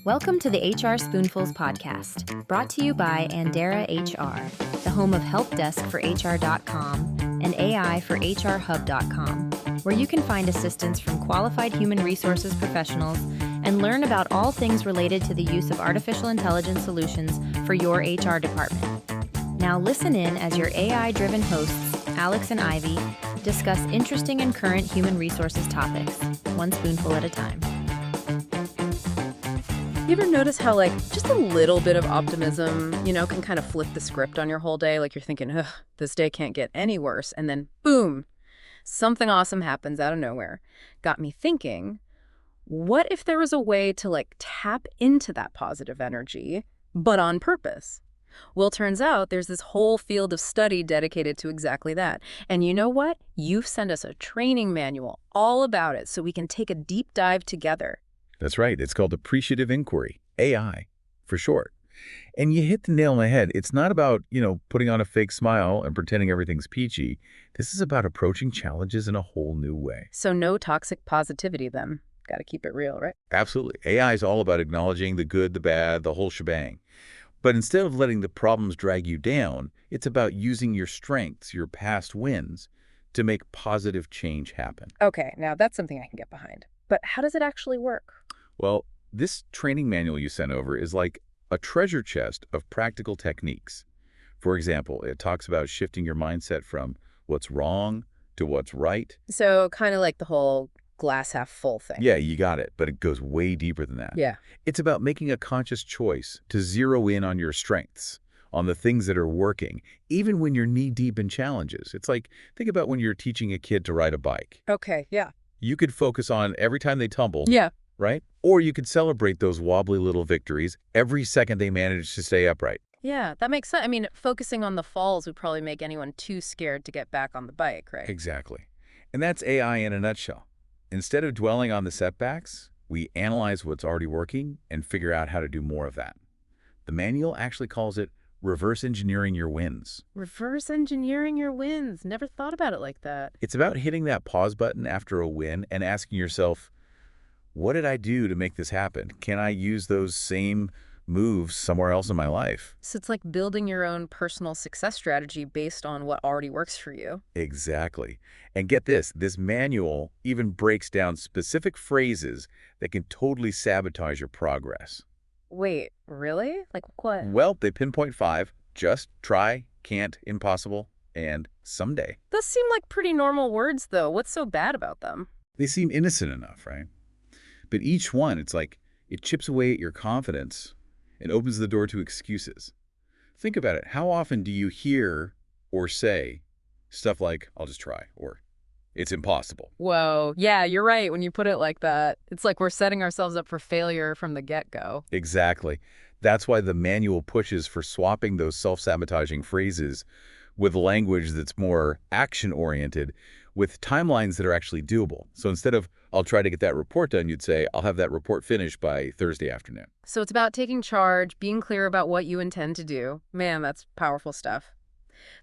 Welcome to the HR Spoonfuls podcast, brought to you by Andera HR, the home of helpdesk4hr.com and AI for HRhub.com, where you can find assistance from qualified human resources professionals and learn about all things related to the use of artificial intelligence solutions for your HR department. Now listen in as your AI-driven hosts, Alex and Ivy, discuss interesting and current human resources topics, one spoonful at a time. You ever notice how, just a little bit of optimism, can kind of flip the script on your whole day? Like you're thinking, ugh, this day can't get any worse. And then, boom, something awesome happens out of nowhere. Got me thinking, what if there was a way to, tap into that positive energy, but on purpose? Well, turns out there's this whole field of study dedicated to exactly that. And you know what? You've sent us a training manual all about it so we can take a deep dive together. That's right. It's called Appreciative Inquiry, AI, for short. And you hit the nail on the head. It's not about, putting on a fake smile and pretending everything's peachy. This is about approaching challenges in a whole new way. So no toxic positivity then. Got to keep it real, right? Absolutely. AI is all about acknowledging the good, the bad, the whole shebang. But instead of letting the problems drag you down, it's about using your strengths, your past wins, to make positive change happen. Okay, now that's something I can get behind. But how does it actually work? Well, this training manual you sent over is like a treasure chest of practical techniques. For example, it talks about shifting your mindset from what's wrong to what's right. So kind of like the whole glass half full thing. Yeah, you got it, but it goes way deeper than that. Yeah. It's about making a conscious choice to zero in on your strengths, on the things that are working, even when you're knee-deep in challenges. It's like, think about when you're teaching a kid to ride a bike. Okay, yeah. You could focus on every time they tumble. Yeah. Right? Or you could celebrate those wobbly little victories every second they manage to stay upright. Yeah, that makes sense. I mean, focusing on the falls would probably make anyone too scared to get back on the bike, right? Exactly. And that's AI in a nutshell. Instead of dwelling on the setbacks, we analyze what's already working and figure out how to do more of that. The manual actually calls it reverse engineering your wins. Reverse engineering your wins. Never thought about it like that. It's about hitting that pause button after a win and asking yourself, what did I do to make this happen? Can I use those same moves somewhere else in my life? So it's like building your own personal success strategy based on what already works for you. Exactly. And get this manual even breaks down specific phrases that can totally sabotage your progress. Wait, really? Like what? Well, they pinpoint 5: just, try, can't, impossible, and someday. Those seem like pretty normal words, though. What's so bad about them? They seem innocent enough, right? But each one, it's like it chips away at your confidence and opens the door to excuses. Think about it. How often do you hear or say stuff like, I'll just try, or it's impossible? Whoa. Yeah, you're right when you put it like that. It's like we're setting ourselves up for failure from the get-go. Exactly. That's why the manual pushes for swapping those self-sabotaging phrases with language that's more action-oriented, with timelines that are actually doable. So instead of, I'll try to get that report done, you'd say, I'll have that report finished by Thursday afternoon. So it's about taking charge, being clear about what you intend to do. Man, that's powerful stuff.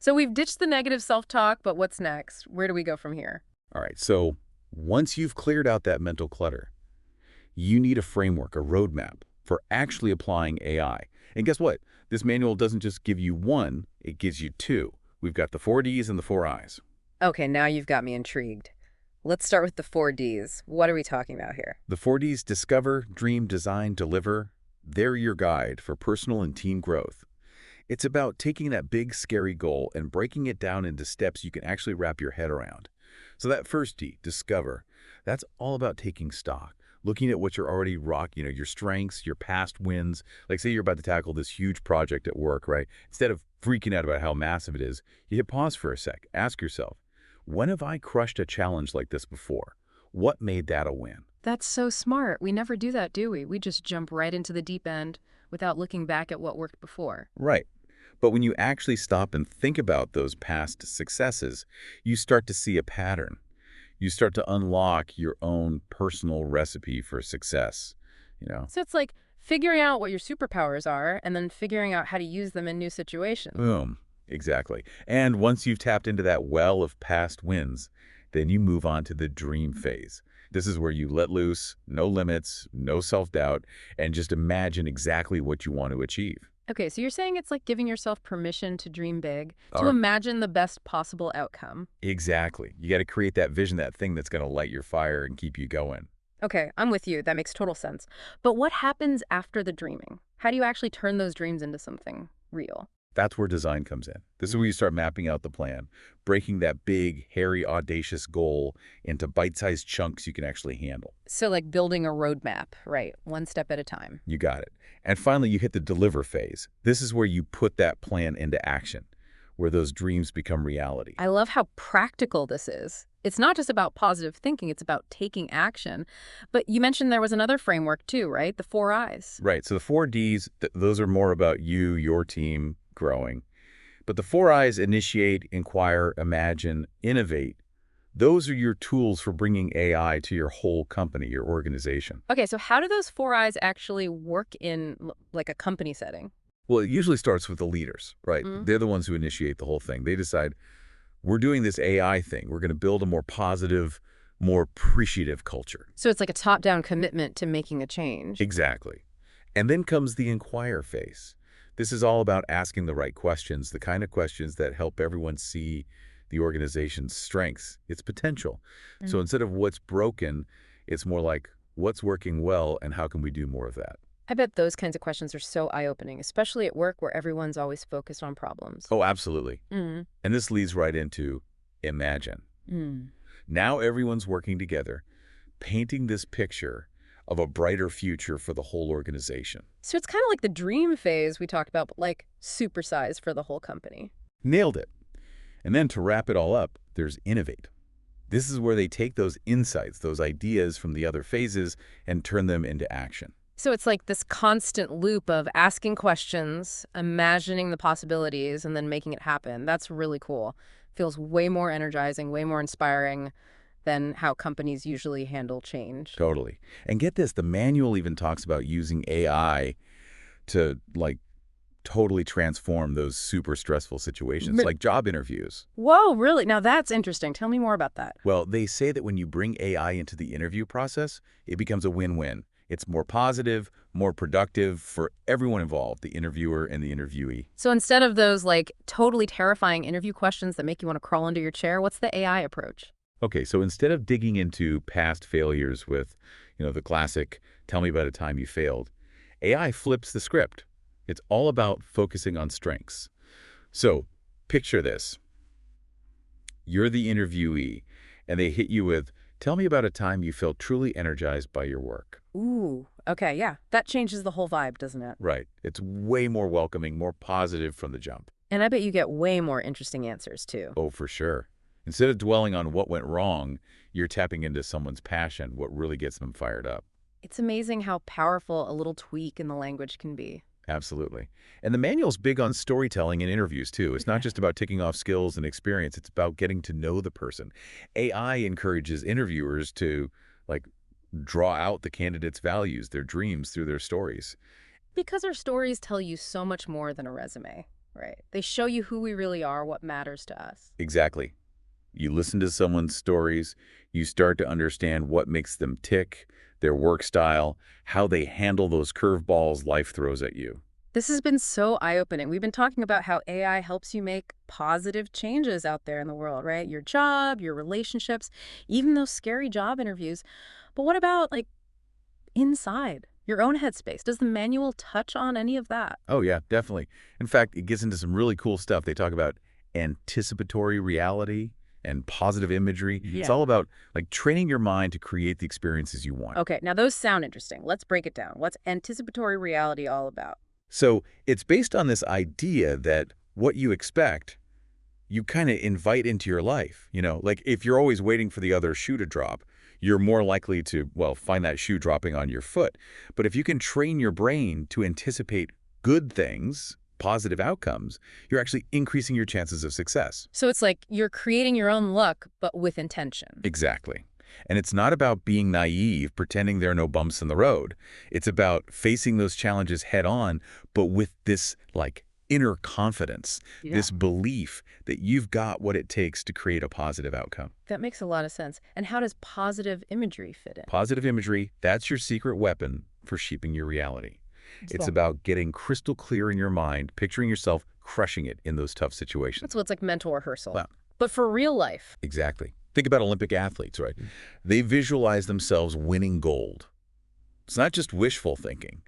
So we've ditched the negative self-talk, but what's next? Where do we go from here? All right, so once you've cleared out that mental clutter, you need a framework, a roadmap for actually applying AI. And guess what? This manual doesn't just give you one, it gives you 2. We've got the 4 Ds and the 4 Is. Okay, now you've got me intrigued. Let's start with the 4 Ds. What are we talking about here? The 4 Ds: discover, dream, design, deliver. They're your guide for personal and team growth. It's about taking that big, scary goal and breaking it down into steps you can actually wrap your head around. So that first D, discover, that's all about taking stock, looking at what you're already your strengths, your past wins. Like say you're about to tackle this huge project at work, right? Instead of freaking out about how massive it is, you hit pause for a sec. Ask yourself, when have I crushed a challenge like this before? What made that a win? That's so smart. We never do that, do we? We just jump right into the deep end without looking back at what worked before. Right. But when you actually stop and think about those past successes, you start to see a pattern. You start to unlock your own personal recipe for success, So it's like figuring out what your superpowers are and then figuring out how to use them in new situations. Boom. Exactly. And once you've tapped into that well of past wins, then you move on to the dream phase. This is where you let loose, no limits, no self-doubt, and just imagine exactly what you want to achieve. Okay, so you're saying it's like giving yourself permission to dream big, to Or imagine the best possible outcome. exactly. You got to create that vision, that thing that's going to light your fire and keep you going. Okay, I'm with you. That makes total sense. But what happens after the dreaming? How do you actually turn those dreams into something real? That's where design comes in. This is where you start mapping out the plan, breaking that big, hairy, audacious goal into bite-sized chunks you can actually handle. So like building a roadmap, right? One step at a time. You got it. And finally, you hit the deliver phase. This is where you put that plan into action, where those dreams become reality. I love how practical this is. It's not just about positive thinking, it's about taking action. But you mentioned there was another framework too, right? The 4 I's. Right. So the 4 Ds, those are more about you, your team, growing. But the 4 I's, initiate, inquire, imagine, innovate. Those are your tools for bringing AI to your whole company, your organization. Okay, so how do those 4 I's actually work in like a company setting? Well, it usually starts with the leaders, right? Mm. They're the ones who initiate the whole thing. They decide, we're doing this AI thing. We're going to build a more positive, more appreciative culture. So it's like a top-down commitment to making a change. Exactly. And then comes the inquire phase. This is all about asking the right questions, the kind of questions that help everyone see the organization's strengths, its potential. So instead of what's broken, it's more like what's working well and how can we do more of that? I bet those kinds of questions are so eye-opening, especially at work where everyone's always focused on problems. Oh, absolutely. Mm. And this leads right into imagine. Mm. Now everyone's working together, painting this picture of a brighter future for the whole organization. So it's kind of like the dream phase we talked about, but like supersized for the whole company. Nailed it. And then to wrap it all up, there's innovate. This is where they take those insights, those ideas from the other phases, and turn them into action. So it's like this constant loop of asking questions, imagining the possibilities, and then making it happen. That's really cool. Feels way more energizing, way more inspiring than how companies usually handle change. Totally. And get this, the manual even talks about using AI to, like, totally transform those super stressful situations, like job interviews. Whoa, really? Now that's interesting. Tell me more about that. Well, they say that when you bring AI into the interview process, it becomes a win-win. It's more positive, more productive for everyone involved, the interviewer and the interviewee. So instead of those like totally terrifying interview questions that make you want to crawl under your chair, what's the AI approach? Okay, so instead of digging into past failures with, the classic, tell me about a time you failed, AI flips the script. It's all about focusing on strengths. So picture this. You're the interviewee, and they hit you with, tell me about a time you felt truly energized by your work. Ooh, okay, yeah. That changes the whole vibe, doesn't it? Right. It's way more welcoming, more positive from the jump. And I bet you get way more interesting answers, too. Oh, for sure. Instead of dwelling on what went wrong, you're tapping into someone's passion, what really gets them fired up. It's amazing how powerful a little tweak in the language can be. Absolutely. And the manual's big on storytelling in interviews, too. It's not just about ticking off skills and experience. It's about getting to know the person. AI encourages interviewers to, like, draw out the candidate's values, their dreams through their stories. Because our stories tell you so much more than a resume, right? They show you who we really are, what matters to us. Exactly. You listen to someone's stories, you start to understand what makes them tick, their work style, how they handle those curveballs life throws at you. This has been so eye-opening. We've been talking about how AI helps you make positive changes out there in the world, right? Your job, your relationships, even those scary job interviews. But what about, like, inside your own headspace? Does the manual touch on any of that? Oh, yeah, definitely. In fact, it gets into some really cool stuff. They talk about anticipatory reality and positive imagery. Yeah. It's all about, like, training your mind to create the experiences you want. Okay, now those sound interesting. Let's break it down. What's anticipatory reality all about? So it's based on this idea that what you expect, you kind of invite into your life. Like if you're always waiting for the other shoe to drop, you're more likely to, well, find that shoe dropping on your foot. But if you can train your brain to anticipate good things, positive outcomes, you're actually increasing your chances of success. So it's like you're creating your own luck, but with intention. Exactly. And it's not about being naive, pretending there are no bumps in the road. It's about facing those challenges head on, but with this, like, inner confidence, Yeah. this belief that you've got what it takes to create a positive outcome. That makes a lot of sense. And how does positive imagery fit in? Positive imagery, that's your secret weapon for shaping your reality. It's about getting crystal clear in your mind, picturing yourself crushing it in those tough situations. That's what's like mental rehearsal. Well, But for real life. exactly. Think about Olympic athletes, right? They visualize themselves winning gold. It's not just wishful thinking.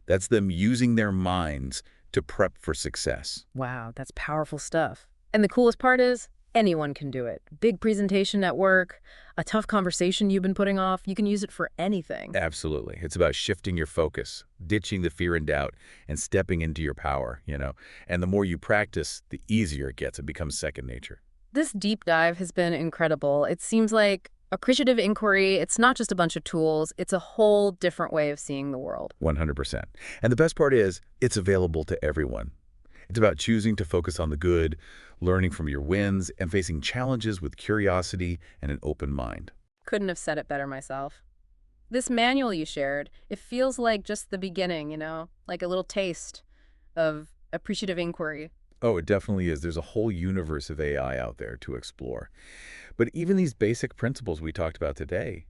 That's them using their minds to prep for success. Wow, that's powerful stuff. And the coolest part is, anyone can do it. Big presentation at work, a tough conversation you've been putting off, you can use it for anything. Absolutely. It's about shifting your focus, ditching the fear and doubt, and stepping into your power, And the more you practice, the easier it gets. It becomes second nature. This deep dive has been incredible. It seems like appreciative inquiry, it's not just a bunch of tools, it's a whole different way of seeing the world. 100%. And the best part is, it's available to everyone. It's about choosing to focus on the good, learning from your wins, and facing challenges with curiosity and an open mind. Couldn't have said it better myself. This manual you shared, it feels like just the beginning, like a little taste of appreciative inquiry. Oh, it definitely is. There's a whole universe of AI out there to explore. But even these basic principles we talked about today,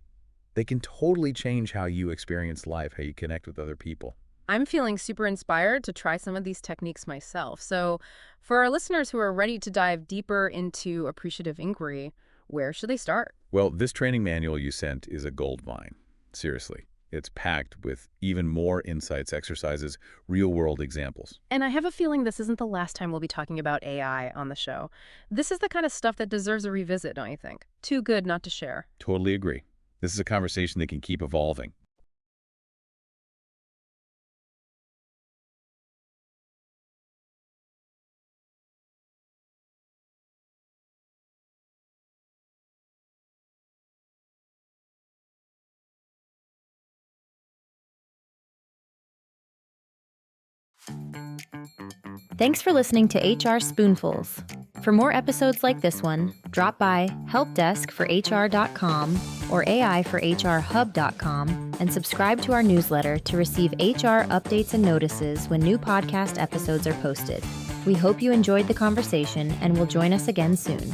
they can totally change how you experience life, how you connect with other people. I'm feeling super inspired to try some of these techniques myself. So for our listeners who are ready to dive deeper into appreciative inquiry, where should they start? Well, this training manual you sent is a goldmine. Seriously. It's packed with even more insights, exercises, real-world examples. And I have a feeling this isn't the last time we'll be talking about AI on the show. This is the kind of stuff that deserves a revisit, don't you think? Too good not to share. Totally agree. This is a conversation that can keep evolving. Thanks for listening to HR Spoonfuls. For more episodes like this one, drop by helpdeskforhr.com or ai4hrhub.com and subscribe to our newsletter to receive HR updates and notices when new podcast episodes are posted. We hope you enjoyed the conversation and will join us again soon.